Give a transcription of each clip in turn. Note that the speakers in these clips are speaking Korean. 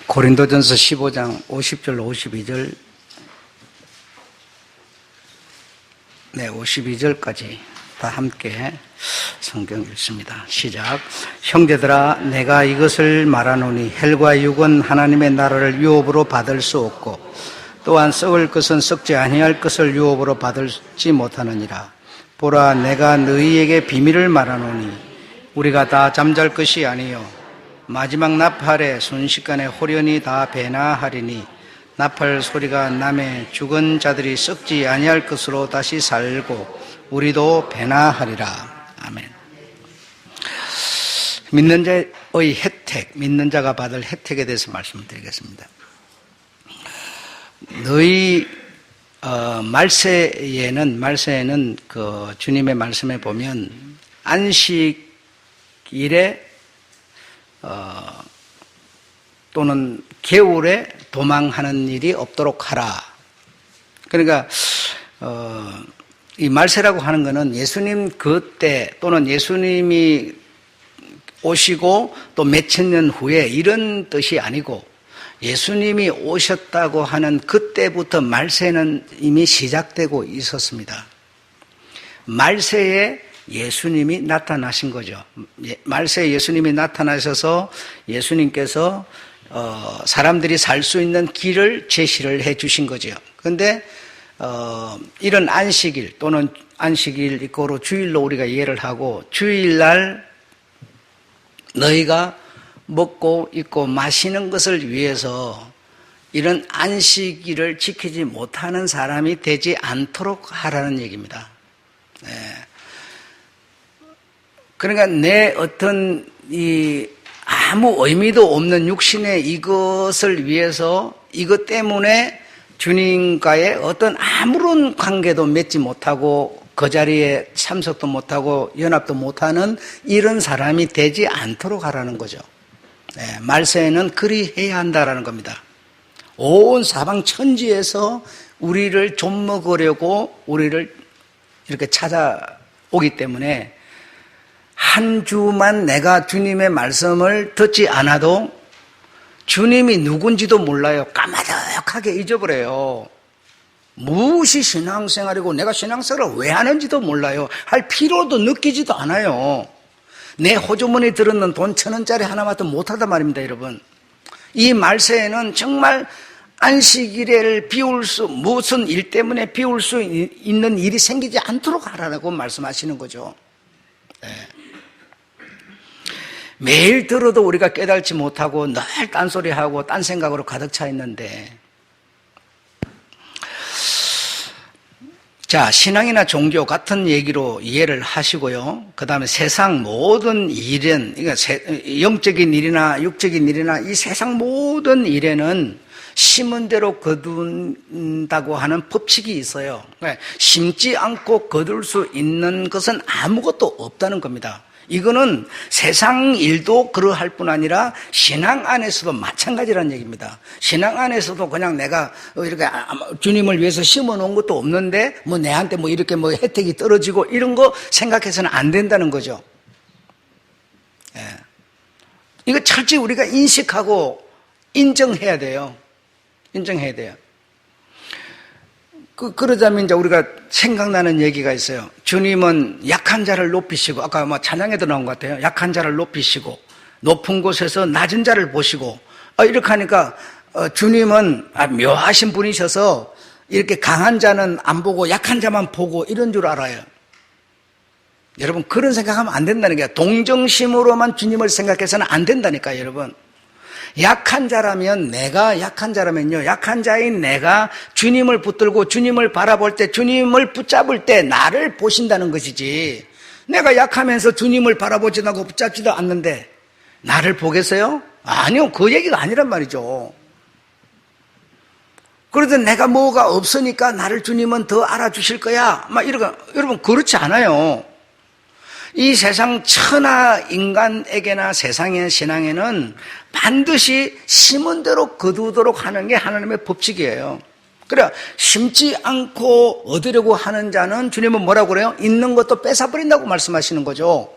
고린도전서 15장 50절 52절 52절까지 다 함께 성경 읽습니다. 시작. 형제들아, 내가 이것을 말하노니 헬과 육은 하나님의 나라를 유업으로 받을 수 없고 또한 썩을 것은 썩지 아니할 것을 유업으로 받지 못하느니라. 보라, 내가 너희에게 비밀을 말하노니 우리가 다 잠잘 것이 아니요 마지막 나팔에 순식간에 홀연히 다 배나하리니 나팔 소리가 남에 죽은 자들이 썩지 아니할 것으로 다시 살고 우리도 배나하리라. 아멘. 믿는 자의 혜택, 믿는 자가 받을 혜택에 대해서 말씀드리겠습니다. 너희 말세에는 그 주님의 말씀에 보면 안식일에 또는 겨울에 도망하는 일이 없도록 하라. 그러니까 이 말세라고 하는 것은 예수님 그때 또는 예수님이 오시고 또 몇천 년 후에 이런 뜻이 아니고 예수님이 오셨다고 하는 그때부터 말세는 이미 시작되고 있었습니다. 말세에 예수님이 나타나신 거죠. 말세에 예수님이 나타나셔서 예수님께서 사람들이 살 수 있는 길을 제시를 해 주신 거죠. 그런데 이런 안식일 또는 안식일 이거로 주일로 우리가 이해를 하고 주일날 너희가 먹고 입고 마시는 것을 위해서 이런 안식일을 지키지 못하는 사람이 되지 않도록 하라는 얘기입니다. 네. 그러니까 내 어떤 아무 의미도 없는 육신의 이것을 위해서 이것 때문에 주님과의 어떤 아무런 관계도 맺지 못하고 그 자리에 참석도 못하고 연합도 못하는 이런 사람이 되지 않도록 하라는 거죠. 네, 말세에는 그리 해야 한다라는 겁니다. 온 사방 천지에서 우리를 좀먹으려고 우리를 이렇게 찾아오기 때문에 한 주만 내가 주님의 말씀을 듣지 않아도 주님이 누군지도 몰라요. 까마득하게 잊어버려요. 무엇이 신앙생활이고 내가 신앙생활을 왜 하는지도 몰라요. 할 필요도 느끼지도 않아요. 내 호주머니 들었는 돈 1,000원짜리 하나마도 못하단 말입니다, 여러분. 이 말세에는 정말 안식일을 비울 수, 무슨 일 때문에 비울 수 있는 일이 생기지 않도록 하라고 말씀하시는 거죠. 네. 매일 들어도 우리가 깨달지 못하고 늘 딴소리하고 딴 생각으로 가득 차 있는데, 자, 신앙이나 종교 같은 얘기로 이해를 하시고요. 그 다음에 세상 모든 일은, 그러니까 영적인 일이나 육적인 일이나 이 세상 모든 일에는 심은 대로 거둔다고 하는 법칙이 있어요. 그러니까 심지 않고 거둘 수 있는 것은 아무것도 없다는 겁니다. 이거는 세상 일도 그러할 뿐 아니라 신앙 안에서도 마찬가지라는 얘기입니다. 신앙 안에서도 그냥 내가 이렇게 주님을 위해서 심어 놓은 것도 없는데 뭐 내한테 뭐 이렇게 뭐 혜택이 떨어지고 이런 거 생각해서는 안 된다는 거죠. 예. 이거 철저히 우리가 인식하고 인정해야 돼요. 인정해야 돼요. 그러자면 이제 우리가 생각나는 얘기가 있어요. 주님은 약한 자를 높이시고, 아까 뭐 찬양에도 나온 것 같아요. 약한 자를 높이시고, 높은 곳에서 낮은 자를 보시고, 이렇게 하니까, 주님은 묘하신 분이셔서 이렇게 강한 자는 안 보고 약한 자만 보고 이런 줄 알아요. 여러분, 그런 생각하면 안 된다는 게, 동정심으로만 주님을 생각해서는 안 된다니까요, 여러분. 약한 자라면요, 약한 자인 내가 주님을 붙들고 주님을 바라볼 때, 주님을 붙잡을 때 나를 보신다는 것이지, 내가 약하면서 주님을 바라보지도 않고 붙잡지도 않는데 나를 보겠어요? 아니요, 그 얘기가 아니란 말이죠. 그래도 내가 뭐가 없으니까 나를 주님은 더 알아주실 거야, 막 이러고, 여러분, 그렇지 않아요. 이 세상 천하 인간에게나 세상의 신앙에는 반드시 심은 대로 거두도록 하는 게 하나님의 법칙이에요. 그래, 심지 않고 얻으려고 하는 자는 주님은 뭐라고 그래요? 있는 것도 뺏어버린다고 말씀하시는 거죠.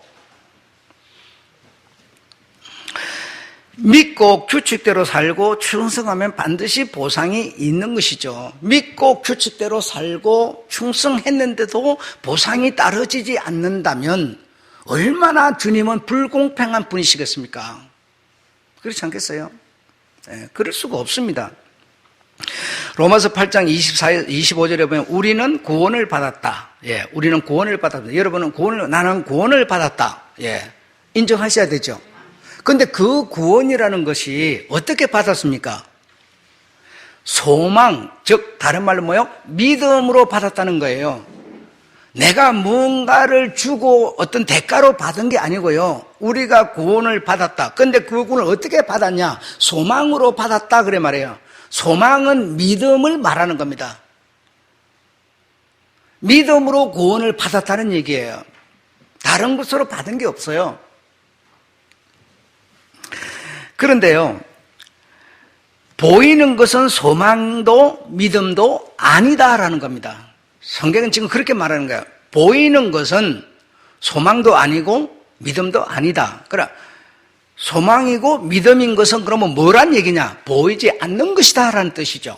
믿고 규칙대로 살고 충성하면 반드시 보상이 있는 것이죠. 믿고 규칙대로 살고 충성했는데도 보상이 따라지지 않는다면 얼마나 주님은 불공평한 분이시겠습니까? 그렇지 않겠어요? 네, 그럴 수가 없습니다. 로마서 8장 25절에 보면 우리는 구원을 받았다. 예, 우리는 구원을 받았다. 여러분은 나는 구원을 받았다. 예, 인정하셔야 되죠. 근데 그 구원이라는 것이 어떻게 받았습니까? 소망, 즉 다른 말로 뭐요? 믿음으로 받았다는 거예요. 내가 뭔가를 주고 어떤 대가로 받은 게 아니고요. 우리가 구원을 받았다. 근데 그 구원을 어떻게 받았냐? 소망으로 받았다 그래 말이에요. 소망은 믿음을 말하는 겁니다. 믿음으로 구원을 받았다는 얘기예요. 다른 것으로 받은 게 없어요. 그런데요, 보이는 것은 소망도 믿음도 아니다라는 겁니다. 성경은 지금 그렇게 말하는 거예요. 보이는 것은 소망도 아니고 믿음도 아니다. 그러나 소망이고 믿음인 것은 그러면 뭐란 얘기냐? 보이지 않는 것이다라는 뜻이죠.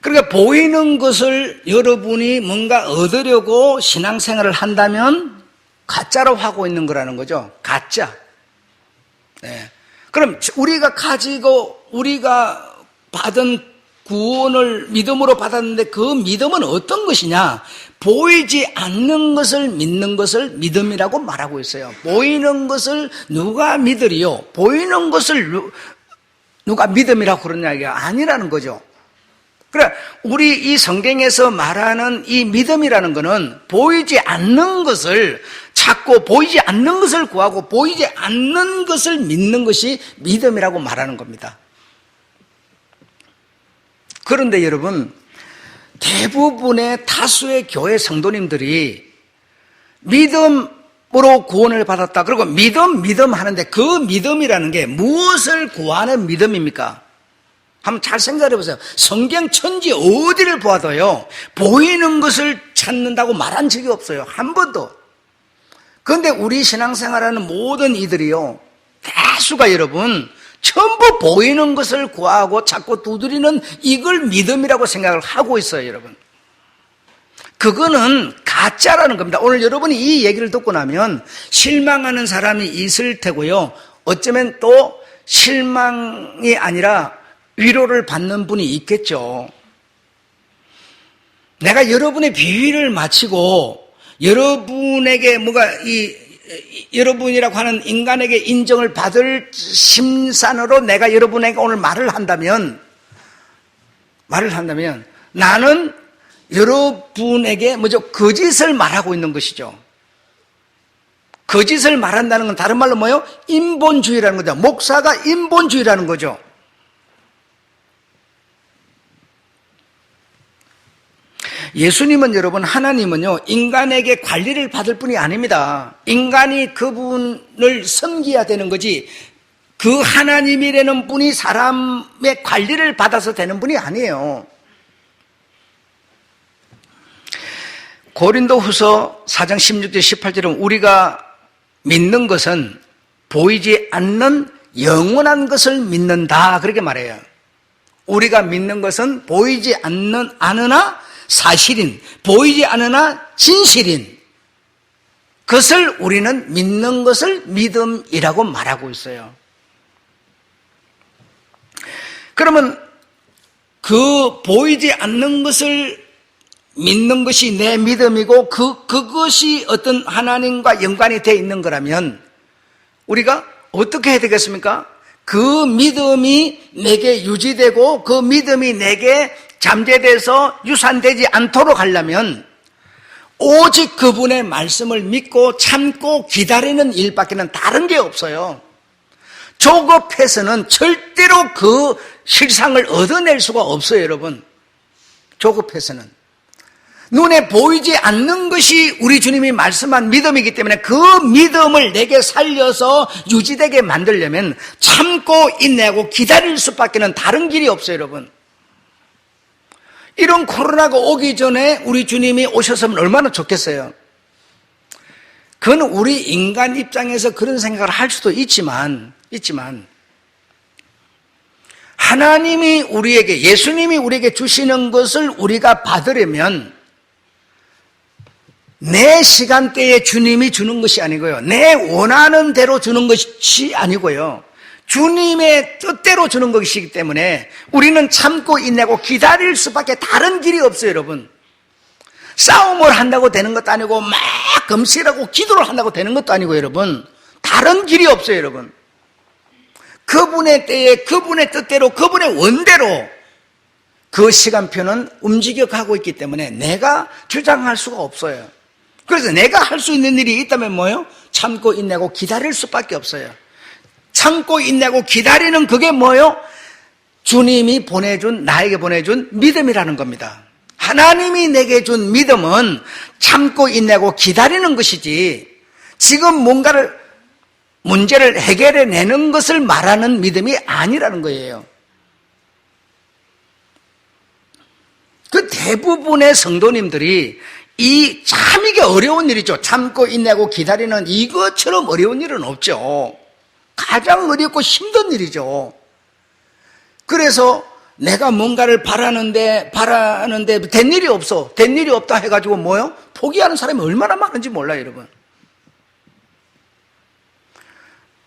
그러니까 보이는 것을 여러분이 뭔가 얻으려고 신앙생활을 한다면 가짜로 하고 있는 거라는 거죠. 가짜. 네. 그럼 우리가 받은 구원을 믿음으로 받았는데 그 믿음은 어떤 것이냐? 보이지 않는 것을 믿는 것을 믿음이라고 말하고 있어요. 보이는 것을 누가 믿으리요? 보이는 것을 누가 믿음이라고 그러냐 이게 아니라는 거죠. 그래, 우리 이 성경에서 말하는 이 믿음이라는 것은 보이지 않는 것을 찾고 보이지 않는 것을 구하고 보이지 않는 것을 믿는 것이 믿음이라고 말하는 겁니다. 그런데 여러분, 대부분의 다수의 교회 성도님들이 믿음으로 구원을 받았다. 그리고 믿음 하는데 그 믿음이라는 게 무엇을 구하는 믿음입니까? 한번 잘 생각해 보세요. 성경 천지 어디를 보아도요, 보이는 것을 찾는다고 말한 적이 없어요. 한 번도. 그런데 우리 신앙생활하는 모든 이들이요, 다수가 여러분, 전부 보이는 것을 구하고 찾고 두드리는 이걸 믿음이라고 생각을 하고 있어요, 여러분. 그거는 가짜라는 겁니다. 오늘 여러분이 이 얘기를 듣고 나면 실망하는 사람이 있을 테고요. 어쩌면 또 실망이 아니라 위로를 받는 분이 있겠죠. 내가 여러분의 비위를 마치고 여러분에게 여러분이라고 하는 인간에게 인정을 받을 심산으로 내가 여러분에게 오늘 말을 한다면 나는 여러분에게 거짓을 말하고 있는 것이죠. 거짓을 말한다는 건 다른 말로 뭐예요? 인본주의라는 거죠. 목사가 인본주의라는 거죠. 예수님은 여러분, 하나님은요, 인간에게 관리를 받을 분이 아닙니다. 인간이 그분을 섬겨야 되는 거지, 그 하나님이라는 분이 사람의 관리를 받아서 되는 분이 아니에요. 고린도후서 4장 16절 18절은 우리가 믿는 것은 보이지 않는 영원한 것을 믿는다, 그렇게 말해요. 우리가 믿는 것은 보이지 않으나 사실인, 보이지 않으나 진실인 그것을 우리는 믿는 것을 믿음이라고 말하고 있어요. 그러면 그 보이지 않는 것을 믿는 것이 내 믿음이고 그것이 어떤 하나님과 연관이 되어 있는 거라면 우리가 어떻게 해야 되겠습니까? 그 믿음이 내게 유지되고 그 믿음이 내게 잠재돼서 유산되지 않도록 하려면 오직 그분의 말씀을 믿고 참고 기다리는 일밖에는 다른 게 없어요. 조급해서는 절대로 그 실상을 얻어낼 수가 없어요, 여러분. 조급해서는. 눈에 보이지 않는 것이 우리 주님이 말씀한 믿음이기 때문에 그 믿음을 내게 살려서 유지되게 만들려면 참고 인내하고 기다릴 수밖에는 다른 길이 없어요, 여러분. 이런 코로나가 오기 전에 우리 주님이 오셨으면 얼마나 좋겠어요. 그건 우리 인간 입장에서 그런 생각을 할 수도 있지만 하나님이 우리에게, 예수님이 우리에게 주시는 것을 우리가 받으려면 내 시간대에 주님이 주는 것이 아니고요, 내 원하는 대로 주는 것이 아니고요, 주님의 뜻대로 주는 것이기 때문에 우리는 참고 인내하고 기다릴 수밖에 다른 길이 없어요. 여러분, 싸움을 한다고 되는 것도 아니고 막 금식하고 기도를 한다고 되는 것도 아니고, 여러분, 다른 길이 없어요. 여러분, 그분의 때에 그분의 뜻대로 그분의 원대로 그 시간표는 움직여 가고 있기 때문에 내가 주장할 수가 없어요. 그래서 내가 할 수 있는 일이 있다면 뭐예요? 참고 인내하고 기다릴 수밖에 없어요. 참고 인내하고 기다리는 그게 뭐예요? 주님이 나에게 보내준 믿음이라는 겁니다. 하나님이 내게 준 믿음은 참고 인내하고 기다리는 것이지, 지금 문제를 해결해내는 것을 말하는 믿음이 아니라는 거예요. 그 대부분의 성도님들이 참 이게 어려운 일이죠. 참고 인내하고 기다리는 이것처럼 어려운 일은 없죠. 가장 어렵고 힘든 일이죠. 그래서 내가 뭔가를 바라는데 된 일이 없다 해가지고 뭐요? 포기하는 사람이 얼마나 많은지 몰라요, 여러분.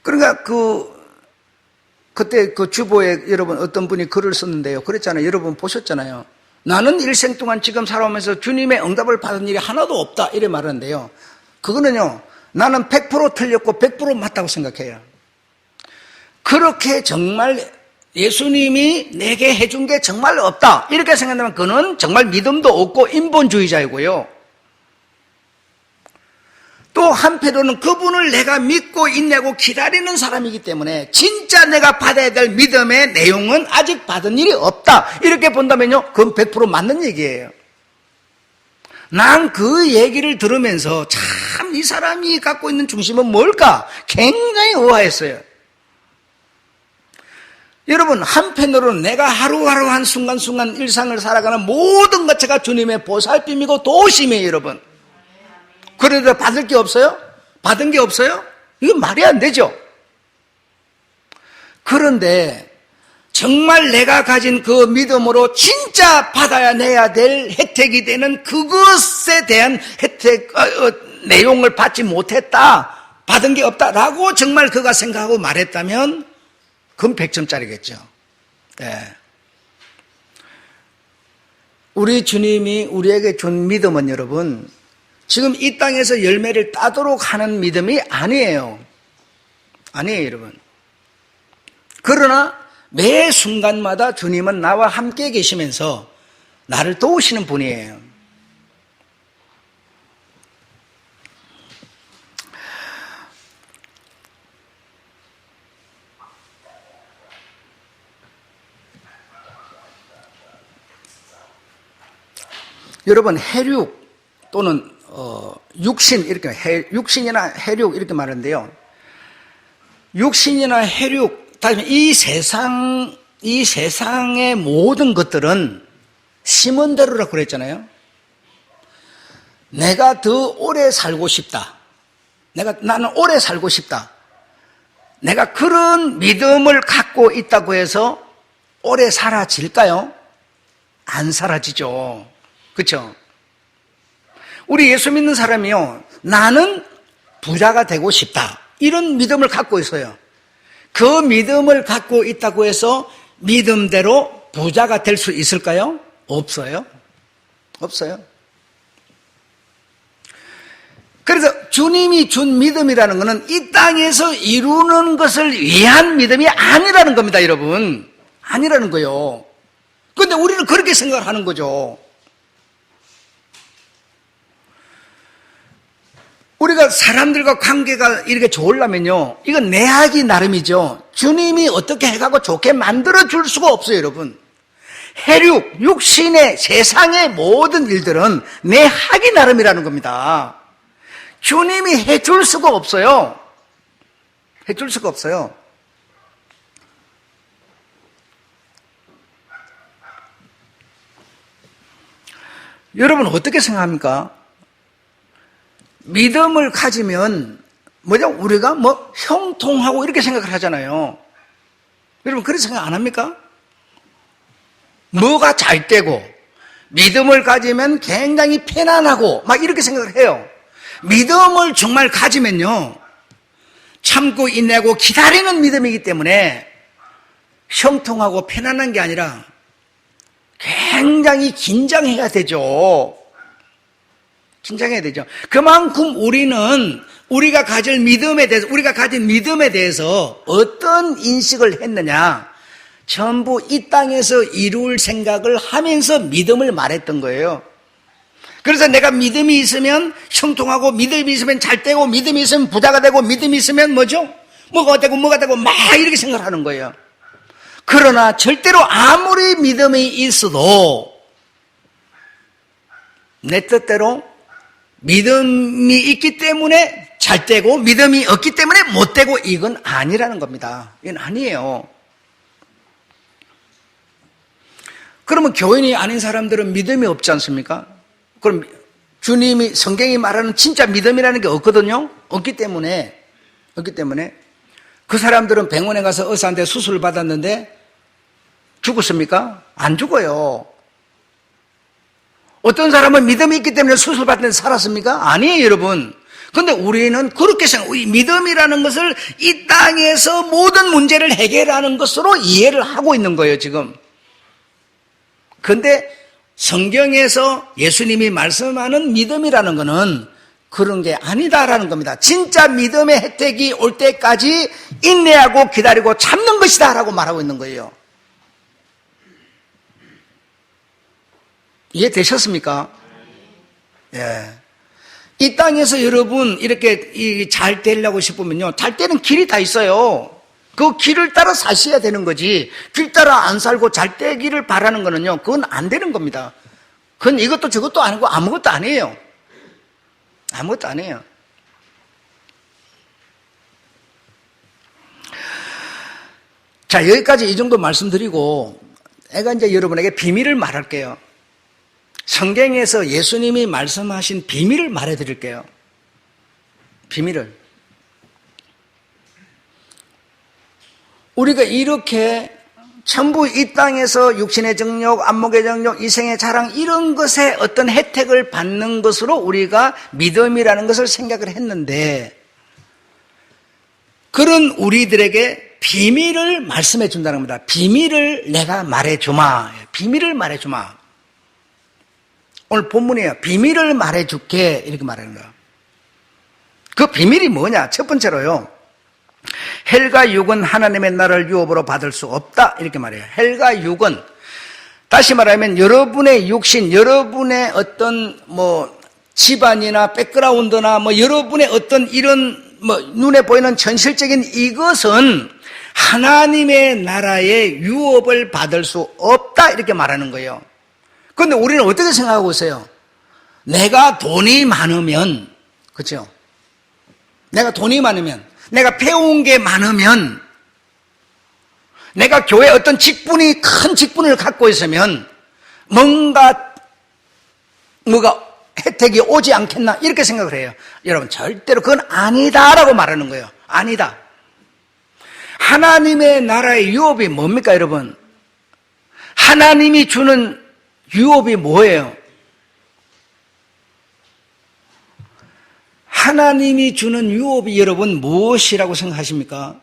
그러니까 그때 그 주보에 여러분 어떤 분이 글을 썼는데요, 그랬잖아요. 여러분 보셨잖아요. 나는 일생 동안 지금 살아오면서 주님의 응답을 받은 일이 하나도 없다, 이래 말하는데요, 그거는요, 나는 100% 틀렸고 100% 맞다고 생각해요. 그렇게 정말 예수님이 내게 해준 게 정말 없다, 이렇게 생각하면 그는 정말 믿음도 없고 인본주의자이고요, 또 한편으로는 그분을 내가 믿고 인내하고 기다리는 사람이기 때문에 진짜 내가 받아야 될 믿음의 내용은 아직 받은 일이 없다, 이렇게 본다면요, 그건 100% 맞는 얘기예요. 난 그 얘기를 들으면서 참 이 사람이 갖고 있는 중심은 뭘까 굉장히 의아했어요. 여러분, 한편으로는 내가 하루하루 한 순간순간 일상을 살아가는 모든 것 자체가 주님의 보살핌이고 도우심이에요. 여러분, 그래도 받을 게 없어요? 받은 게 없어요? 이건 말이 안 되죠. 그런데 정말 내가 가진 그 믿음으로 진짜 받아야 내야 될 혜택이 되는 그것에 대한 내용을 받지 못했다, 받은 게 없다라고 정말 그가 생각하고 말했다면 그건 100점짜리겠죠. 네. 우리 주님이 우리에게 준 믿음은 여러분, 지금 이 땅에서 열매를 따도록 하는 믿음이 아니에요. 여러분. 그러나 매 순간마다 주님은 나와 함께 계시면서 나를 도우시는 분이에요. 여러분, 해륙 또는 육신, 육신이나 해륙 이렇게 말하는데요, 육신이나 해륙, 다시 이 세상의 모든 것들은 심은 대로라고 그랬잖아요. 내가 더 오래 살고 싶다, 나는 오래 살고 싶다, 내가 그런 믿음을 갖고 있다고 해서 오래 사라질까요? 안 사라지죠. 그렇죠? 우리 예수 믿는 사람이요, 나는 부자가 되고 싶다, 이런 믿음을 갖고 있어요. 그 믿음을 갖고 있다고 해서 믿음대로 부자가 될 수 있을까요? 없어요. 그래서 주님이 준 믿음이라는 것은 이 땅에서 이루는 것을 위한 믿음이 아니라는 겁니다, 여러분. 아니라는 거예요. 그런데 우리는 그렇게 생각을 하는 거죠. 우리가 사람들과 관계가 이렇게 좋으려면요, 이건 내 하기 나름이죠. 주님이 어떻게 해가고 좋게 만들어줄 수가 없어요, 여러분. 해륙, 육신의 세상의 모든 일들은 내 하기 나름이라는 겁니다. 주님이 해줄 수가 없어요. 해줄 수가 없어요. 여러분 어떻게 생각합니까? 믿음을 가지면 뭐죠? 우리가 뭐 형통하고 이렇게 생각을 하잖아요. 여러분 그런 생각 안 합니까? 뭐가 잘 되고 믿음을 가지면 굉장히 편안하고 막 이렇게 생각을 해요. 믿음을 정말 가지면요, 참고 인내하고 기다리는 믿음이기 때문에 형통하고 편안한 게 아니라 굉장히 긴장해야 되죠. 긴장해야 되죠. 그만큼 우리는 우리가 가진 믿음에 대해서 어떤 인식을 했느냐, 전부 이 땅에서 이룰 생각을 하면서 믿음을 말했던 거예요. 그래서 내가 믿음이 있으면 형통하고, 믿음이 있으면 잘 되고, 믿음이 있으면 부자가 되고, 믿음이 있으면 뭐죠? 뭐가 되고 막 이렇게 생각하는 거예요. 그러나 절대로 아무리 믿음이 있어도 내 뜻대로 믿음이 있기 때문에 잘 되고 믿음이 없기 때문에 못 되고, 이건 아니라는 겁니다. 이건 아니에요. 그러면 교인이 아닌 사람들은 믿음이 없지 않습니까? 그럼 주님이, 성경이 말하는 진짜 믿음이라는 게 없거든요. 없기 때문에 그 사람들은 병원에 가서 의사한테 수술을 받았는데 죽었습니까? 안 죽어요. 어떤 사람은 믿음이 있기 때문에 수술 받는데 살았습니까? 아니에요, 여러분. 근데 우리는 그렇게 생각해요. 믿음이라는 것을 이 땅에서 모든 문제를 해결하는 것으로 이해를 하고 있는 거예요, 지금. 근데 성경에서 예수님이 말씀하는 믿음이라는 것은 그런 게 아니다라는 겁니다. 진짜 믿음의 혜택이 올 때까지 인내하고 기다리고 참는 것이다라고 말하고 있는 거예요. 이해되셨습니까? 예. 이 땅에서 여러분 이렇게 잘 되려고 싶으면요, 잘 되는 길이 다 있어요. 그 길을 따라 사셔야 되는 거지, 길 따라 안 살고 잘 되기를 바라는 거는요, 그건 안 되는 겁니다. 그건 이것도 저것도 아니고 아무것도 아니에요. 아무것도 아니에요. 자, 여기까지 이 정도 말씀드리고 내가 이제 여러분에게 비밀을 말할게요. 성경에서 예수님이 말씀하신 비밀을 말해 드릴게요. 비밀을. 우리가 이렇게 전부 이 땅에서 육신의 정욕, 안목의 정욕, 이생의 자랑, 이런 것에 어떤 혜택을 받는 것으로 우리가 믿음이라는 것을 생각을 했는데, 그런 우리들에게 비밀을 말씀해 준다는 겁니다. 비밀을 내가 말해주마. 비밀을 말해주마. 오늘 본문이에요. 비밀을 말해줄게. 이렇게 말하는 거예요. 그 비밀이 뭐냐? 첫 번째로요, 헬과 육은 하나님의 나라를 유업으로 받을 수 없다, 이렇게 말해요. 헬과 육은, 다시 말하면 여러분의 육신, 여러분의 어떤 집안이나 백그라운드나 여러분의 어떤 이런 눈에 보이는 현실적인 이것은 하나님의 나라의 유업을 받을 수 없다, 이렇게 말하는 거예요. 그런데 우리는 어떻게 생각하고 있어요? 내가 돈이 많으면, 그렇죠? 내가 돈이 많으면, 내가 배운 게 많으면, 내가 교회 어떤 직분이, 큰 직분을 갖고 있으면 뭐가 혜택이 오지 않겠나, 이렇게 생각을 해요. 여러분, 절대로 그건 아니다라고 말하는 거예요. 아니다. 하나님의 나라의 유업이 뭡니까, 여러분? 하나님이 주는 유업이 뭐예요? 하나님이 주는 유업이 여러분 무엇이라고 생각하십니까?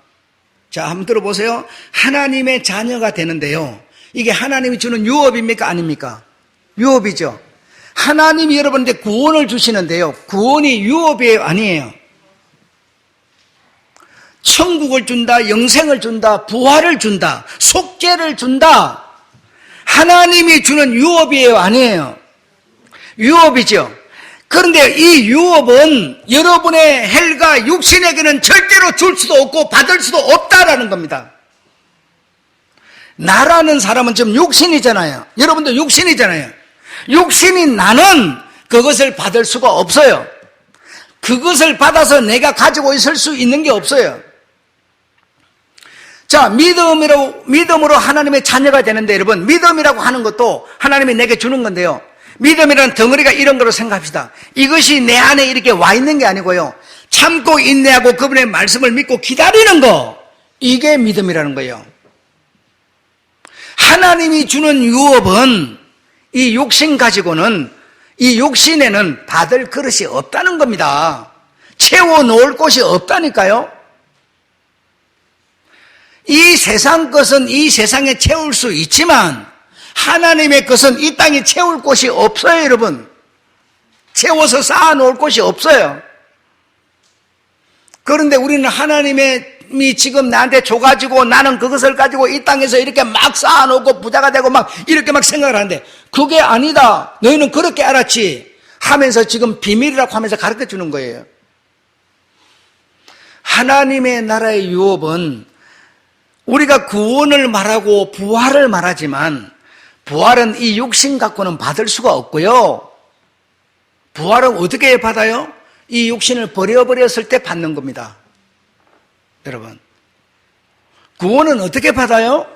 자, 한번 들어보세요. 하나님의 자녀가 되는데요, 이게 하나님이 주는 유업입니까? 아닙니까? 유업이죠. 하나님이 여러분한테 구원을 주시는데요, 구원이 유업이에요? 아니에요? 천국을 준다, 영생을 준다, 부활을 준다, 속죄를 준다. 하나님이 주는 유업이에요? 아니에요? 유업이죠. 그런데 이 유업은 여러분의 헬과 육신에게는 절대로 줄 수도 없고 받을 수도 없다라는 겁니다. 나라는 사람은 지금 육신이잖아요. 여러분도 육신이잖아요. 육신이 나는 그것을 받을 수가 없어요. 그것을 받아서 내가 가지고 있을 수 있는 게 없어요. 자, 믿음으로 하나님의 자녀가 되는데, 여러분, 믿음이라고 하는 것도 하나님이 내게 주는 건데요, 믿음이라는 덩어리가 이런 거로 생각합시다. 이것이 내 안에 이렇게 와 있는 게 아니고요. 참고 인내하고 그분의 말씀을 믿고 기다리는 거. 이게 믿음이라는 거예요. 하나님이 주는 유업은 이 욕심 가지고는, 이 욕심에는 받을 그릇이 없다는 겁니다. 채워 놓을 곳이 없다니까요. 이 세상 것은 이 세상에 채울 수 있지만 하나님의 것은 이 땅에 채울 곳이 없어요, 여러분. 채워서 쌓아 놓을 곳이 없어요. 그런데 우리는 하나님이 지금 나한테 줘가지고 나는 그것을 가지고 이 땅에서 이렇게 막 쌓아놓고 부자가 되고 막 이렇게 막 생각을 하는데 그게 아니다. 너희는 그렇게 알았지 하면서 지금 비밀이라고 하면서 가르쳐 주는 거예요. 하나님의 나라의 유업은 우리가 구원을 말하고 부활을 말하지만 부활은 이 육신 갖고는 받을 수가 없고요. 부활은 어떻게 받아요? 이 육신을 버려버렸을 때 받는 겁니다. 여러분, 구원은 어떻게 받아요?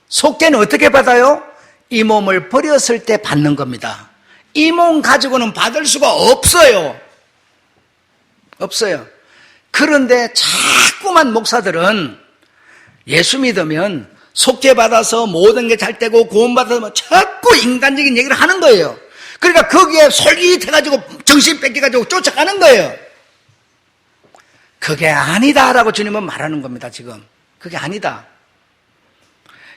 속죄는 어떻게 받아요? 이 몸을 버렸을 때 받는 겁니다. 이 몸 가지고는 받을 수가 없어요. 없어요. 그런데 자꾸만 목사들은 예수 믿으면 속죄 받아서 모든 게 잘 되고 구원 받아서 자꾸 인간적인 얘기를 하는 거예요. 그러니까 거기에 솔깃해가지고 정신 뺏겨가지고 쫓아가는 거예요. 그게 아니다라고 주님은 말하는 겁니다. 지금 그게 아니다.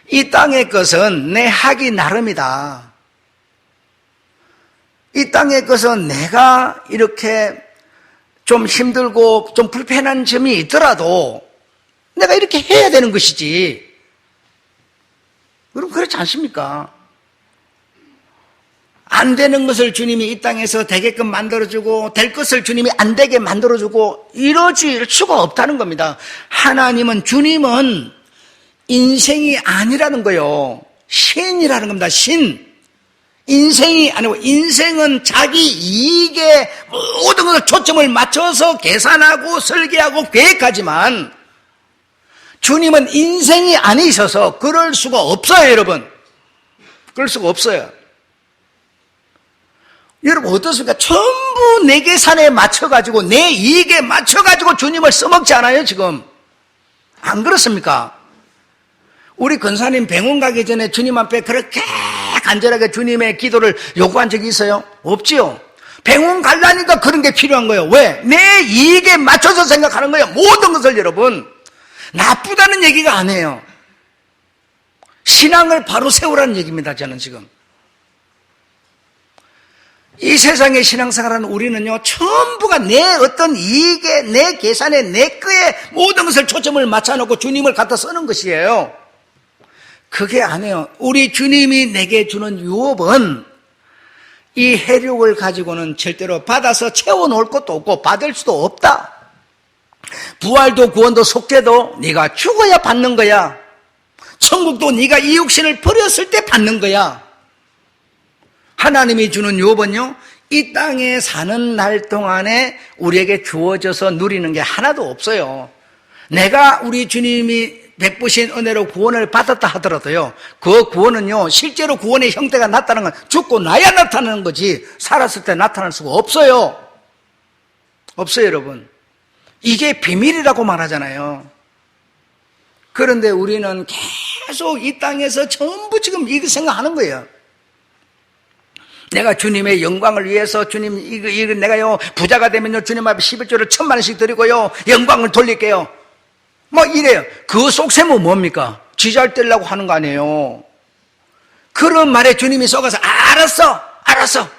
이 땅의 것은 내 하기 나름이다. 이 땅의 것은 내가 이렇게 좀 힘들고 좀 불편한 점이 있더라도 내가 이렇게 해야 되는 것이지. 여러분 그렇지 않습니까? 안 되는 것을 주님이 이 땅에서 되게끔 만들어주고 될 것을 주님이 안 되게 만들어주고 이러질 수가 없다는 겁니다. 하나님은, 주님은 인생이 아니라는 거예요. 신이라는 겁니다. 신. 인생이 아니고 인생은 자기 이익에 모든 것을 초점을 맞춰서 계산하고 설계하고 계획하지만 주님은 인생이 아니셔서 그럴 수가 없어요, 여러분. 그럴 수가 없어요. 여러분 어떻습니까? 전부 내 계산에 맞춰가지고 내 이익에 맞춰가지고 주님을 써먹지 않아요, 지금? 안 그렇습니까? 우리 권사님 병원 가기 전에 주님 앞에 그렇게 간절하게 주님의 기도를 요구한 적이 있어요? 없지요. 병원 가려니까 그런 게 필요한 거예요. 왜? 내 이익에 맞춰서 생각하는 거예요. 모든 것을. 여러분 나쁘다는 얘기가 아니에요. 신앙을 바로 세우라는 얘기입니다. 저는 지금 이 세상의 신앙생활하는 우리는요 전부가 내 어떤 이익에, 내 계산에, 내 거에 모든 것을 초점을 맞춰놓고 주님을 갖다 쓰는 것이에요. 그게 아니에요. 우리 주님이 내게 주는 유업은 이 해력을 가지고는 절대로 받아서 채워놓을 것도 없고 받을 수도 없다. 부활도 구원도 속죄도 네가 죽어야 받는 거야. 천국도 네가 이 육신을 버렸을 때 받는 거야. 하나님이 주는 유업은요 이 땅에 사는 날 동안에 우리에게 주어져서 누리는 게 하나도 없어요. 내가 우리 주님이 베푸신 은혜로 구원을 받았다 하더라도요 그 구원은요 실제로 구원의 형태가 나타나는 건 죽고 나야 나타나는 거지 살았을 때 나타날 수가 없어요. 없어요, 여러분. 이게 비밀이라고 말하잖아요. 그런데 우리는 계속 이 땅에서 전부 지금 이거 생각하는 거예요. 내가 주님의 영광을 위해서 주님 이거 내가요 부자가 되면요 주님 앞에 11조를 1000만원씩 드리고요 영광을 돌릴게요. 뭐 이래요. 그 속셈은 뭡니까? 쥐잘 떼려고 하는 거 아니에요. 그런 말에 주님이 속아서 알았어.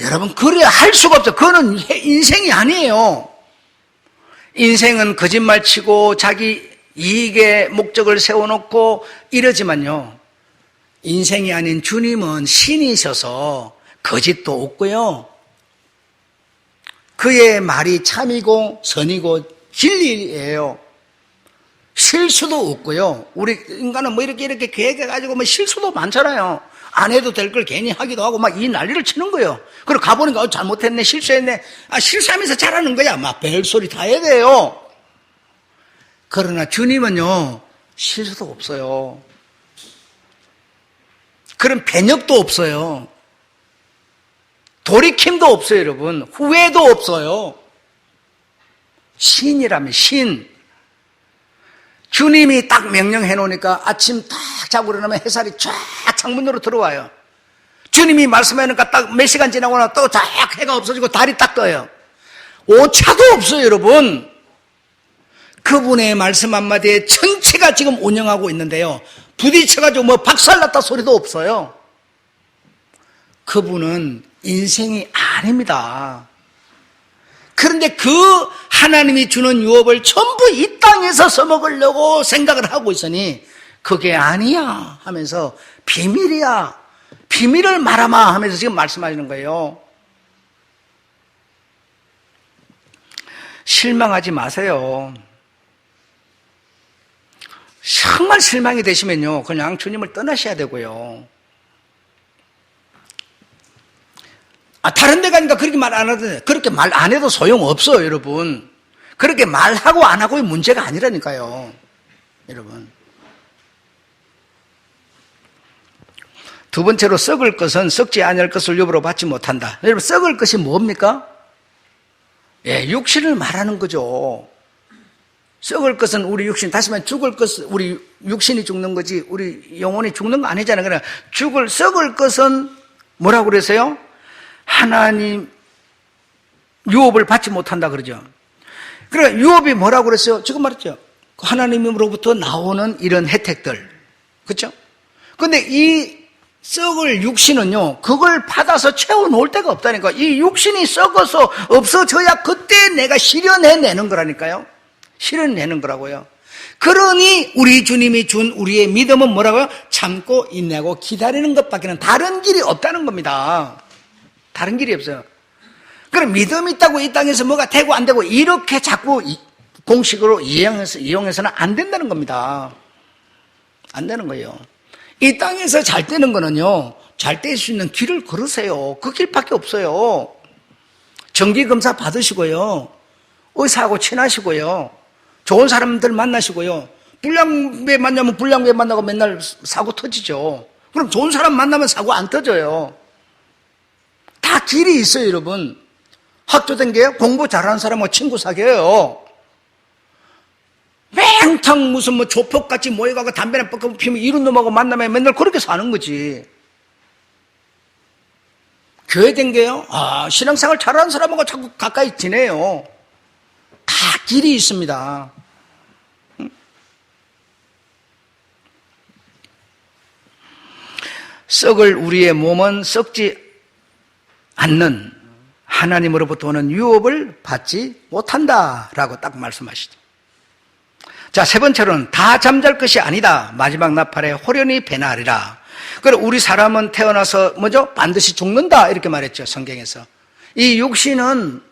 여러분 그래 할 수가 없어. 그거는 인생이 아니에요. 인생은 거짓말치고 자기 이익의 목적을 세워놓고 이러지만요 인생이 아닌 주님은 신이셔서 거짓도 없고요 그의 말이 참이고 선이고 진리예요. 실수도 없고요. 우리 인간은 뭐 이렇게 계획해가지고 뭐 실수도 많잖아요. 안 해도 될 걸 괜히 하기도 하고 막 이 난리를 치는 거예요. 그리고 가보니까 잘못했네, 실수했네. 실수하면서 잘하는 거야. 막 별소리 다 해야 돼요. 그러나 주님은요 실수도 없어요. 그런 배역도 없어요. 돌이킴도 없어요, 여러분. 후회도 없어요. 신이라면 신. 주님이 딱 명령해 놓으니까 아침 딱 자고 일어나면 햇살이 쫙 창문으로 들어와요. 주님이 말씀해 놓으니까 딱 몇 시간 지나고 나면 또 쫙 해가 없어지고 달이 딱 떠요. 오차도 없어요, 여러분. 그분의 말씀 한마디에 전체가 지금 운영하고 있는데요. 부딪혀가지고 뭐 박살났다 소리도 없어요. 그분은 인생이 아닙니다. 그런데 그 하나님이 주는 유업을 전부 이 땅에서 써먹으려고 생각을 하고 있으니 그게 아니야 하면서 비밀이야. 비밀을 말하마 하면서 지금 말씀하시는 거예요. 실망하지 마세요. 정말 실망이 되시면요, 그냥 주님을 떠나셔야 되고요. 다른 데 가니까 그렇게 말 안 하던데, 그렇게 말 안 해도 소용없어요, 여러분. 그렇게 말하고 안 하고의 문제가 아니라니까요, 여러분. 두 번째로, 썩을 것은 썩지 아니할 것을 유업으로 받지 못한다. 여러분, 썩을 것이 뭡니까? 예, 육신을 말하는 거죠. 썩을 것은 우리 육신, 다시 말하면 죽을 것은 우리 육신이 죽는 거지 우리 영혼이 죽는 거 아니잖아요. 그러니까 썩을 것은 뭐라고 그랬어요? 하나님 유업을 받지 못한다 그러죠. 그러니까 유업이 뭐라고 그랬어요? 지금 말했죠. 하나님으로부터 나오는 이런 혜택들, 그렇죠? 근데 이 썩을 육신은요, 그걸 받아서 채워놓을 데가 없다니까. 이 육신이 썩어서 없어져야 그때 내가 실현해내는 거라니까요. 실현내는 거라고요. 그러니 우리 주님이 준 우리의 믿음은 뭐라고요? 참고 인내하고 기다리는 것밖에는 다른 길이 없다는 겁니다. 다른 길이 없어요. 그럼 믿음이 있다고 이 땅에서 뭐가 되고 안 되고 이렇게 자꾸 공식으로 이용해서는 안 된다는 겁니다. 안 되는 거예요. 이 땅에서 잘 되는 거는요, 잘 될 수 있는 길을 걸으세요. 그 길밖에 없어요. 정기검사 받으시고요, 의사하고 친하시고요, 좋은 사람들 만나시고요. 불량배 만나면 불량배 만나고 맨날 사고 터지죠. 그럼 좋은 사람 만나면 사고 안 터져요. 다 길이 있어요, 여러분. 학교 다니게요? 공부 잘하는 사람하고 친구 사귀어요. 맹탕 무슨 뭐 조폭같이 모여가고 담배나 피우면 이런 놈하고 만나면 맨날 그렇게 사는 거지. 교회 다니게요? 신앙생활 잘하는 사람하고 자꾸 가까이 지내요. 다 길이 있습니다. 썩을 우리의 몸은 썩지 않는 하나님으로부터 오는 유업을 받지 못한다라고 딱 말씀하시죠. 자, 세 번째로는 다 잠잘 것이 아니다. 마지막 나팔에 호련히 배나하리라. 그리고 우리 사람은 태어나서 뭐죠? 반드시 죽는다 이렇게 말했죠, 성경에서. 이 육신은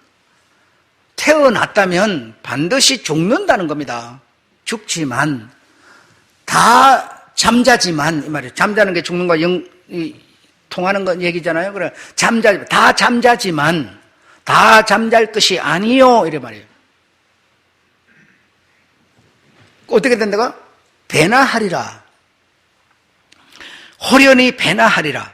태어났다면 반드시 죽는다는 겁니다. 죽지만 다 잠자지만, 이 말이에요. 잠자는 게 죽는 거 통하는 건 얘기잖아요. 그래, 다 잠자지만 다 잠잘 것이 아니요 이래 말이에요. 어떻게 된다고? 배나하리라. 호련히 배나하리라.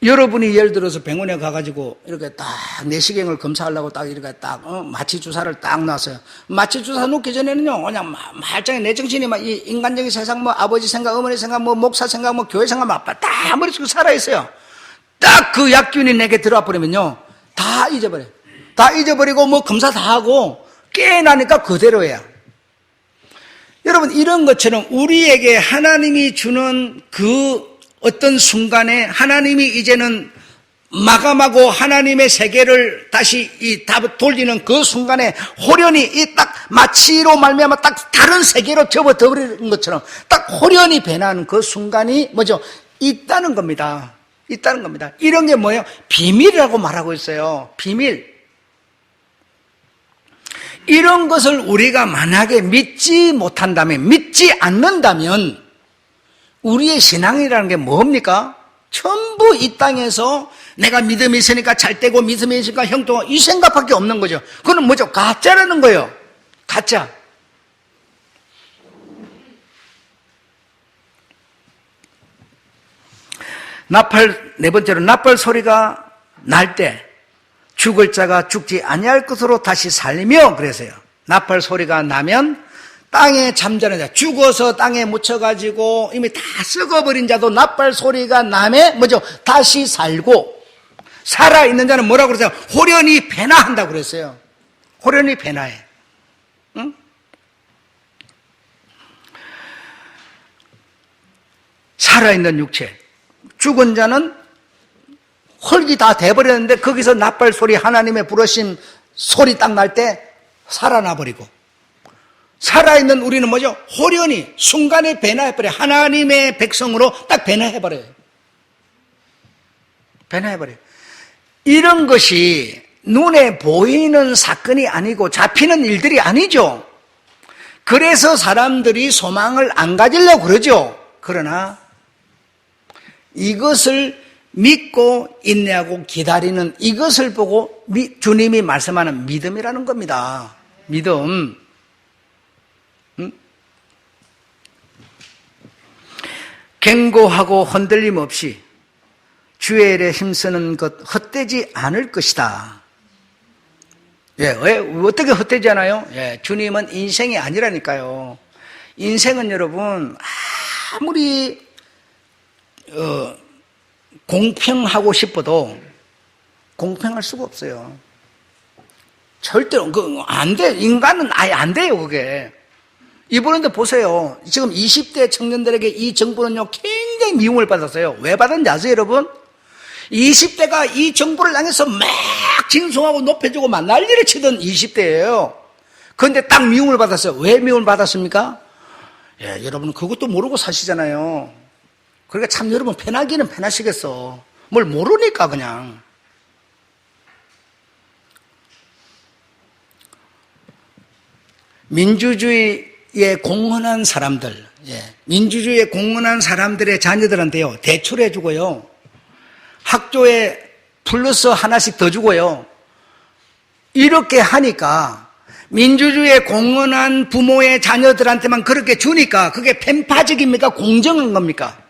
여러분이 예를 들어서 병원에 가가지고 이렇게 딱 내시경을 검사하려고 딱 이렇게 딱 마취 주사를 딱 놨어요. 마취 주사 놓기 전에는요, 그냥 말짱에 내 정신이 막 이 인간적인 세상, 뭐 아버지 생각, 어머니 생각, 뭐 목사 생각, 뭐 교회 생각 막 딱 머릿속에 살아 있어요. 딱 그 약균이 내게 들어와 버리면요, 다 잊어버려. 다 잊어버리고 뭐 검사 다 하고 깨어나니까 그대로예요. 여러분, 이런 것처럼 우리에게 하나님이 주는 그 어떤 순간에 하나님이 이제는 마감하고 하나님의 세계를 다시 돌리는 그 순간에 호련히 이 딱 마취로 말미암아 딱 다른 세계로 접어들어버리는 것처럼 딱 호련히 변하는 그 순간이 뭐죠? 있다는 겁니다. 있다는 겁니다. 이런 게 뭐예요? 비밀이라고 말하고 있어요. 비밀. 이런 것을 우리가 만약에 믿지 못한다면, 믿지 않는다면 우리의 신앙이라는 게 뭡니까? 전부 이 땅에서 내가 믿음이 있으니까 잘 되고 믿음이 있으니까 형통하고 이 생각밖에 없는 거죠. 그건 뭐죠? 가짜라는 거예요. 가짜. 네 번째로 나팔 소리가 날 때 죽을 자가 죽지 아니할 것으로 다시 살리며 그래서요. 나팔 소리가 나면 땅에 잠자는 자, 죽어서 땅에 묻혀가지고 이미 다 썩어버린 자도 나팔 소리가 나면 뭐죠? 다시 살고, 살아있는 자는 뭐라고 그러세요? 호련히 배나한다고 그랬어요. 호련히 배나해. 응? 살아있는 육체. 죽은 자는 헐기 다 돼버렸는데 거기서 나팔 소리, 하나님의 부르심 소리 딱 날 때 살아나 버리고, 살아있는 우리는 뭐죠? 호련히 순간에 변화해버려요. 하나님의 백성으로 딱 변화해버려요. 변화해버려요. 이런 것이 눈에 보이는 사건이 아니고 잡히는 일들이 아니죠. 그래서 사람들이 소망을 안 가지려고 그러죠. 그러나 이것을 믿고 인내하고 기다리는 이것을 보고 주님이 말씀하는 믿음이라는 겁니다. 믿음. 견고하고 흔들림 없이 주의 일에 힘쓰는 것 헛되지 않을 것이다. 예, 왜 어떻게 헛되지 않아요? 예, 주님은 인생이 아니라니까요. 인생은 여러분 아무리 공평하고 싶어도 공평할 수가 없어요. 절대로 안 돼. 인간은 아예 안 돼요, 그게. 이번에도 보세요. 지금 20대 청년들에게 이 정부는요 굉장히 미움을 받았어요. 왜 받았는지 아세요, 여러분? 20대가 이 정부를 향해서 막 징송하고 높여주고 막 난리를 치던 20대예요. 그런데 딱 미움을 받았어요. 왜 미움을 받았습니까? 예, 여러분 그것도 모르고 사시잖아요. 그러니까 참 여러분 편하기는 편하시겠어. 뭘 모르니까 그냥. 민주주의에 공헌한 사람들, 민주주의에 공헌한 사람들의 자녀들한테요 대출해 주고요, 학교에 플러스 하나씩 더 주고요, 이렇게 하니까 민주주의에 공헌한 부모의 자녀들한테만 그렇게 주니까 그게 편파적입니까? 공정한 겁니까?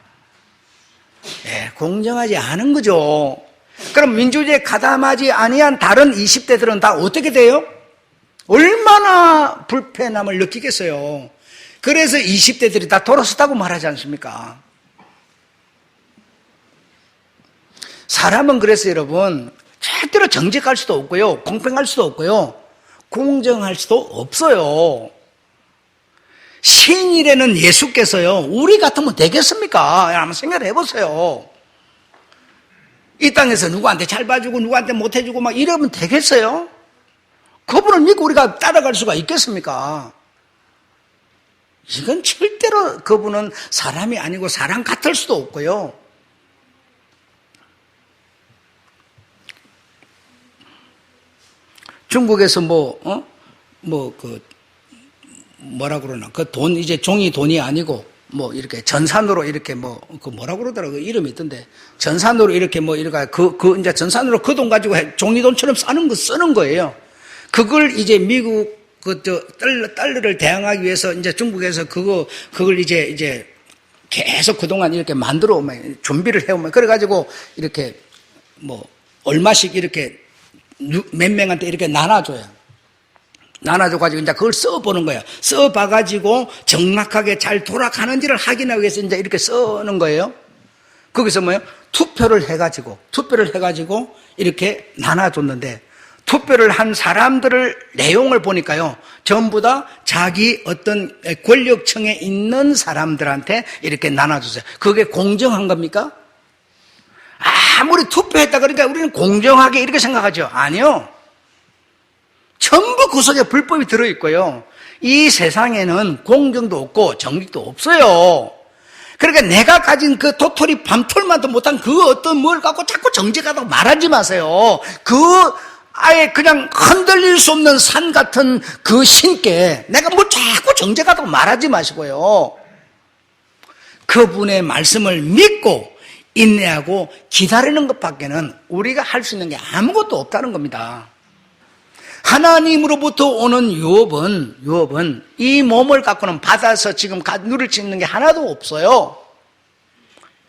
예, 공정하지 않은 거죠. 그럼 민주주의에 가담하지 아니한 다른 20대들은 다 어떻게 돼요? 얼마나 불편함을 느끼겠어요. 그래서 20대들이 다 돌아섰다고 말하지 않습니까? 사람은 그래서 여러분 절대로 정직할 수도 없고요, 공평할 수도 없고요, 공정할 수도 없어요. 신일에는 예수께서요 우리 같으면 되겠습니까? 한번 생각을 해보세요. 이 땅에서 누구한테 잘 봐주고 누구한테 못해주고 막 이러면 되겠어요? 그분을 믿고 우리가 따라갈 수가 있겠습니까? 이건 절대로 그분은 사람이 아니고 사람 같을 수도 없고요. 중국에서 뭐라 그러나, 그 돈, 이제 종이 돈이 아니고, 이렇게 전산으로 이렇게 뭐라 그러더라고요. 이름이 있던데. 전산으로 이렇게 이제 전산으로 그 돈 가지고 종이 돈처럼 쓰는 거예요. 그걸 이제 미국 달러를 대항하기 위해서 이제 중국에서 그걸 이제 계속 그동안 이렇게 만들어 오면 준비를 해오면 그래가지고 이렇게 얼마씩 이렇게 몇 명한테 이렇게 나눠줘요. 나눠줘가지고 이제 그걸 써보는 거예요. 써봐가지고 정확하게 잘 돌아가는지를 확인하기 위해서 이제 이렇게 쓰는 거예요. 거기서 투표를 해가지고 이렇게 나눠줬는데, 투표를 한 사람들을 내용을 보니까요 전부 다 자기 어떤 권력층에 있는 사람들한테 이렇게 나눠줬어요. 그게 공정한 겁니까? 아무리 투표했다 그러니까 우리는 공정하게 이렇게 생각하죠. 아니요. 전부 그 속에 불법이 들어있고요, 이 세상에는 공정도 없고 정직도 없어요. 그러니까 내가 가진 그 도토리 밤톨만도 못한 그 어떤 뭘 갖고 자꾸 정직하다고 말하지 마세요. 아예 그냥 흔들릴 수 없는 산 같은 그 신께 내가 뭐 자꾸 정직하다고 말하지 마시고요, 그분의 말씀을 믿고 인내하고 기다리는 것밖에는 우리가 할 수 있는 게 아무것도 없다는 겁니다. 하나님으로부터 오는 유업은 이 몸을 갖고는 받아서 지금 누릴 수 있는 게 하나도 없어요.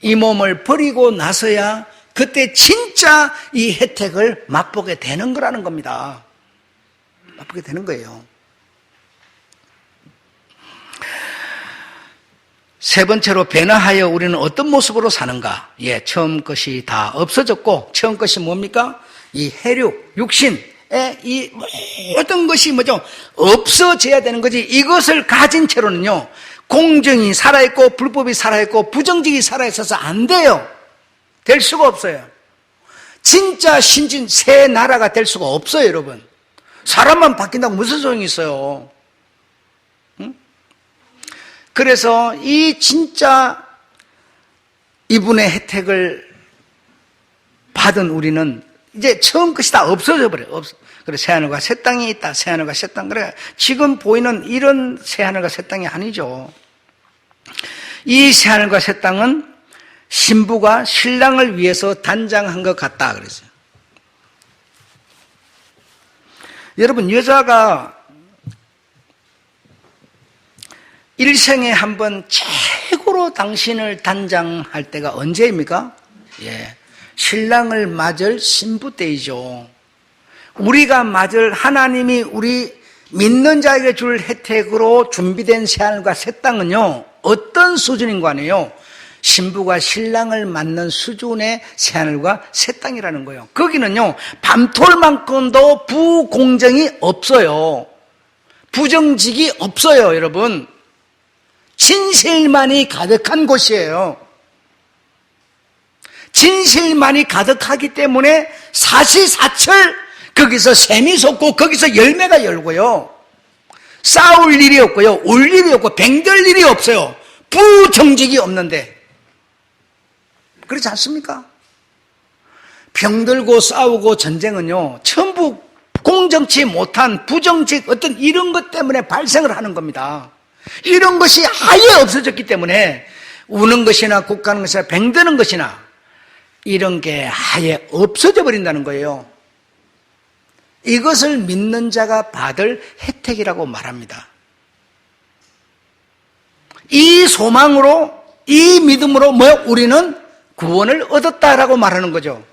이 몸을 버리고 나서야 그때 진짜 이 혜택을 맛보게 되는 거라는 겁니다. 맛보게 되는 거예요. 세 번째로 변화하여 우리는 어떤 모습으로 사는가? 처음 것이 다 없어졌고, 처음 것이 뭡니까? 이 혈육, 육신의 이 모든 것이 뭐죠? 없어져야 되는 거지. 이것을 가진 채로는요, 공정이 살아있고, 불법이 살아있고, 부정직이 살아있어서 안 돼요. 될 수가 없어요. 진짜 신진 새 나라가 될 수가 없어요, 여러분. 사람만 바뀐다고 무슨 소용이 있어요? 그래서 이 진짜 이분의 혜택을 받은 우리는 이제 처음 것이 다 없어져 버려요. 그래, 새하늘과 새 땅이 있다. 새하늘과 새 땅. 그래, 지금 보이는 이런 새하늘과 새 땅이 아니죠. 이 새하늘과 새 땅은 신부가 신랑을 위해서 단장한 것 같다 그랬어요. 여러분, 여자가 일생에 한 번 최고로 당신을 단장할 때가 언제입니까? 신랑을 맞을 신부 때이죠. 우리가 맞을 하나님이 우리 믿는 자에게 줄 혜택으로 준비된 새하늘과 새 땅은요, 어떤 수준인 거 아니에요? 신부가 신랑을 맞는 수준의 새하늘과 새 땅이라는 거예요. 거기는요, 밤톨만큼도 부공정이 없어요. 부정직이 없어요, 여러분. 진실만이 가득한 곳이에요. 진실만이 가득하기 때문에 사시사철 거기서 샘이 솟고 거기서 열매가 열고요. 싸울 일이 없고요. 울 일이 없고 뱅들 일이 없어요. 부정직이 없는데. 그렇지 않습니까? 병들고 싸우고 전쟁은요, 전부 공정치 못한 부정직 어떤 이런 것 때문에 발생을 하는 겁니다. 이런 것이 아예 없어졌기 때문에 우는 것이나 국가는 것이나 병드는 것이나 이런 게 아예 없어져 버린다는 거예요. 이것을 믿는 자가 받을 혜택이라고 말합니다. 이 소망으로, 이 믿음으로 우리는 구원을 얻었다라고 말하는 거죠.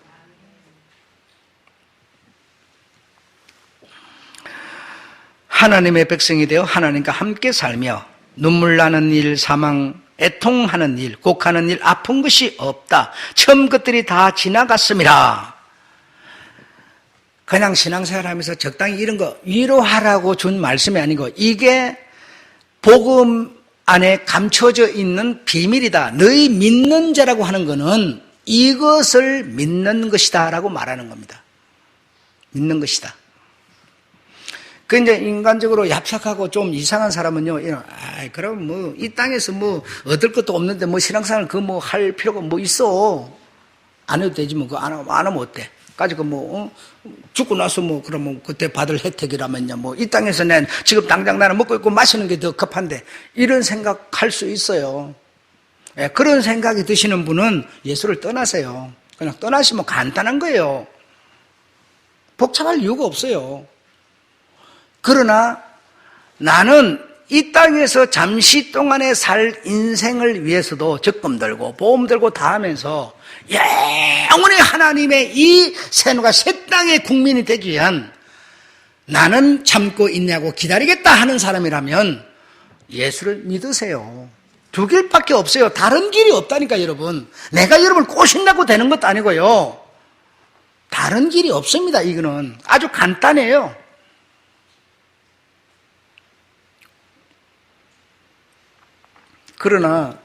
하나님의 백성이 되어 하나님과 함께 살며 눈물 나는 일, 사망, 애통하는 일, 곡하는 일, 아픈 것이 없다. 처음 것들이 다 지나갔습니다. 그냥 신앙생활하면서 적당히 이런 거 위로하라고 준 말씀이 아니고 이게 복음 안에 감춰져 있는 비밀이다. 너희 믿는 자라고 하는 거는 이것을 믿는 것이다 라고 말하는 겁니다. 믿는 것이다. 그 이제 인간적으로 얍삭하고 좀 이상한 사람은요, 그럼 뭐 이 땅에서 뭐 얻을 것도 없는데 뭐 신앙생활 그거 할 필요가 뭐 있어? 안 해도 되지 뭐 그거 안 하면 어때? 까지 죽고 나서 그러면 그때 받을 혜택이라면요, 이 땅에서 난 지금 당장 나는 먹고 있고 마시는 게 더 급한데 이런 생각할 수 있어요. 그런 생각이 드시는 분은 예수를 떠나세요. 그냥 떠나시면 간단한 거예요. 복잡할 이유가 없어요. 그러나 나는 이 땅에서 잠시 동안에 살 인생을 위해서도 적금 들고 보험 들고 다 하면서 영원히 하나님의 이 새누가 새 땅의 국민이 되기 위한 나는 참고 있냐고 기다리겠다 하는 사람이라면 예수를 믿으세요. 두 길밖에 없어요. 다른 길이 없다니까 여러분. 내가 여러분을 꼬신다고 되는 것도 아니고요. 다른 길이 없습니다. 이거는 아주 간단해요. 그러나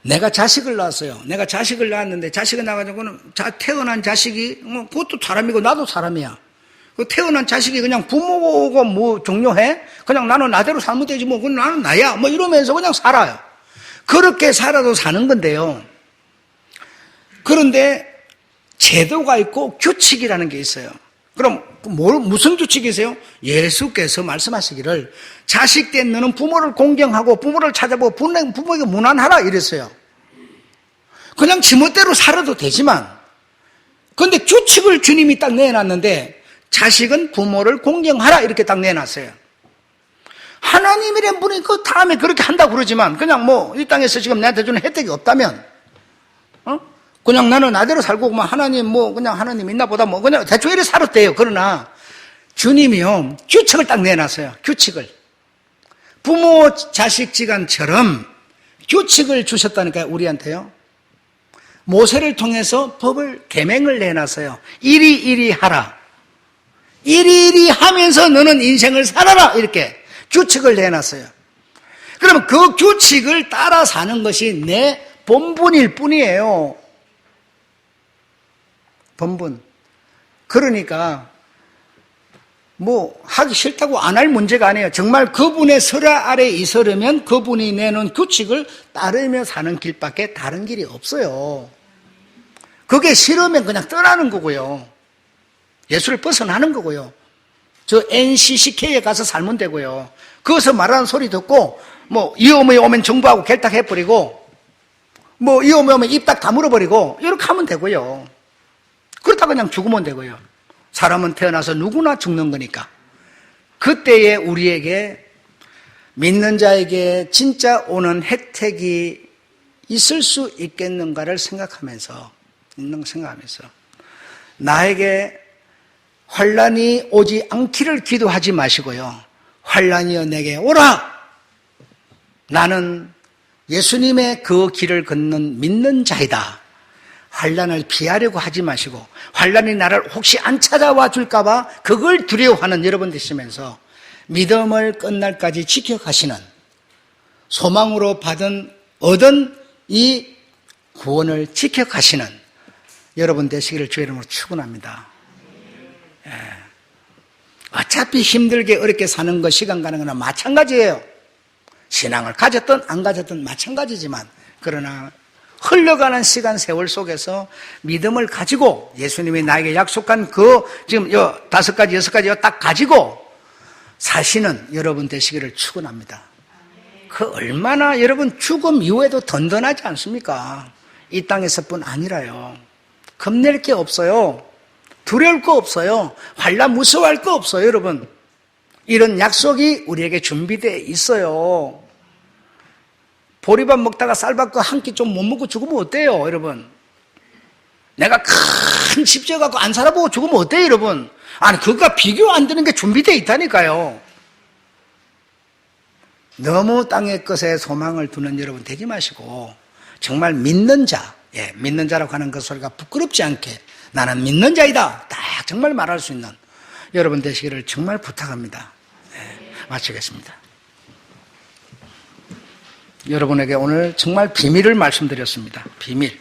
내가 자식을 낳았어요. 내가 자식을 낳았는데 자식을 낳아가지고는 태어난 자식이 그것도 사람이고 나도 사람이야. 그 태어난 자식이 그냥 부모가 종료해? 그냥 나는 나대로 살면 되지 그건 나는 나야 이러면서 그냥 살아요. 그렇게 살아도 사는 건데요. 그런데 제도가 있고 규칙이라는 게 있어요. 그럼 무슨 규칙이세요? 예수께서 말씀하시기를 자식된 너는 부모를 공경하고 부모를 찾아보고 부모에게 문안하라 이랬어요. 그냥 지멋대로 살아도 되지만 그런데 규칙을 주님이 딱 내놨는데 자식은 부모를 공경하라 이렇게 딱 내놨어요. 하나님이란 분이 그 다음에 그렇게 한다고 그러지만 그냥 이 땅에서 지금 내한테 주는 혜택이 없다면 그냥 나는 나대로 살고, 뭐, 하나님, 뭐, 그냥 하나님 있나 보다, 뭐, 그냥 대충 이렇게 살았대요. 그러나, 주님이요, 규칙을 딱 내놨어요. 규칙을. 부모, 자식 지간처럼 규칙을 주셨다니까요, 우리한테요. 모세를 통해서 법을, 계명을 내놨어요. 이리 하라. 이리 하면서 너는 인생을 살아라. 이렇게 규칙을 내놨어요. 그러면 그 규칙을 따라 사는 것이 내 본분일 뿐이에요. 본분. 그러니까 뭐 하기 싫다고 안 할 문제가 아니에요. 정말 그분의 설화 아래 있으려면 그분이 내놓은 규칙을 따르며 사는 길밖에 다른 길이 없어요. 그게 싫으면 그냥 떠나는 거고요. 예수를 벗어나는 거고요. 저 NCCK에 가서 살면 되고요. 거기서 말하는 소리 듣고 뭐 위험이 오면 정부하고 결탁해버리고 뭐 위험이 오면 입 딱 다물어버리고 이렇게 하면 되고요. 그렇다 그냥 죽으면 되고요. 사람은 태어나서 누구나 죽는 거니까. 그때에 우리에게 믿는 자에게 진짜 오는 혜택이 있을 수 있겠는가를 생각하면서 나에게 환난이 오지 않기를 기도하지 마시고요. 환난이여 내게 오라. 나는 예수님의 그 길을 걷는 믿는 자이다. 환난을 피하려고 하지 마시고 환난이 나를 혹시 안 찾아와 줄까 봐 그걸 두려워하는 여러분 되시면서 믿음을 끝날까지 지켜가시는 소망으로 얻은 이 구원을 지켜가시는 여러분 되시기를 주의 이름으로 축원합니다. 예. 어차피 힘들게 어렵게 사는 것 시간 가는 거나 마찬가지예요. 신앙을 가졌든 안 가졌든 마찬가지지만 그러나 흘러가는 시간 세월 속에서 믿음을 가지고 예수님이 나에게 약속한 그 지금 5가지 6가지 딱 가지고 사시는 여러분 되시기를 축원합니다. 그 얼마나 여러분 죽음 이후에도 든든하지 않습니까? 이 땅에서뿐 아니라요. 겁낼 게 없어요. 두려울 거 없어요. 환난 무서워할 거 없어요, 여러분. 이런 약속이 우리에게 준비되어 있어요. 보리밥 먹다가 쌀밥 한 끼 좀 못 먹고 죽으면 어때요, 여러분? 내가 큰 집 지어갖고 안 살아보고 죽으면 어때요, 여러분? 아니, 그거가 비교 안 되는 게 준비되어 있다니까요. 너무 땅의 것에 소망을 두는 여러분 되지 마시고, 정말 믿는 자, 믿는 자라고 하는 그 소리가 부끄럽지 않게 나는 믿는 자이다. 딱 정말 말할 수 있는 여러분 되시기를 정말 부탁합니다. 마치겠습니다. 여러분에게 오늘 정말 비밀을 말씀드렸습니다. 비밀.